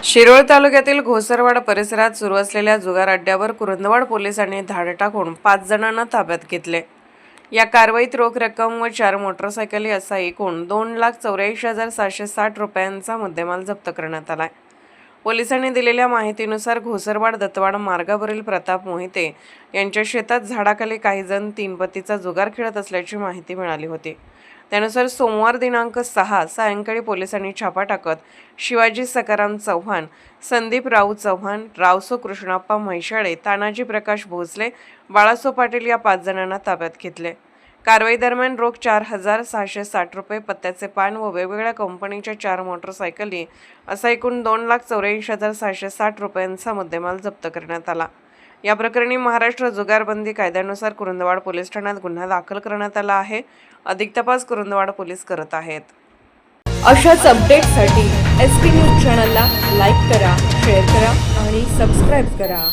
शिरोळ तालुक्यातील घोसरवाड परिसरात सुरू असलेल्या जुगार अड्ड्यावर कुरुंदवाड पोलिसांनी धाड टाकून 5 जणांना ताब्यात घेतले। या कारवाईत रोख रक्कम व 4 मोटरसायकली असा एकूण 2,84,760 रुपयांचा मुद्देमाल जप्त करण्यात आला। पोलिसांनी दिलेल्या माहितीनुसार घोसरवाड दत्तवाड मार्गावरील प्रताप मोहिते यांच्या शेतात झाडाखाली काही जण 3 पत्तीचा जुगार खेळत असल्याची माहिती मिळाली होती। त्यानुसार सोमवार दिनांक 6 सायंकाळी पोलिसांनी छापा टाकत शिवाजी सकाराम चव्हाण, संदीप राऊ चव्हाण, रावसो कृष्णाप्पा म्हैसाळे, तानाजी प्रकाश भोसले, बाळासो पाटील या 5 जणांना ताब्यात घेतले। कारवाई दरम्यान रोख 4,660 रुपये, पत्त्याचे पान व वेगवेगळ्या कंपनीच्या 4 मोटरसायकली असा एकूण 2,84,760 रुपयांचा मुद्देमाल जप्त करण्यात आला। या प्रकरणी महाराष्ट्र जुगारबंदी कायद्यानुसार कुरुंदवाड पोलीस ठाण्यात गुन्हा दाखल करण्यात आला आहे। अधिक तपास कुरुंदवाड पोलीस करत आहेत। अशाच अपडेट्ससाठी SP न्यूज चॅनलला लाईक करा, शेअर करा आणि सबस्क्राईब करा।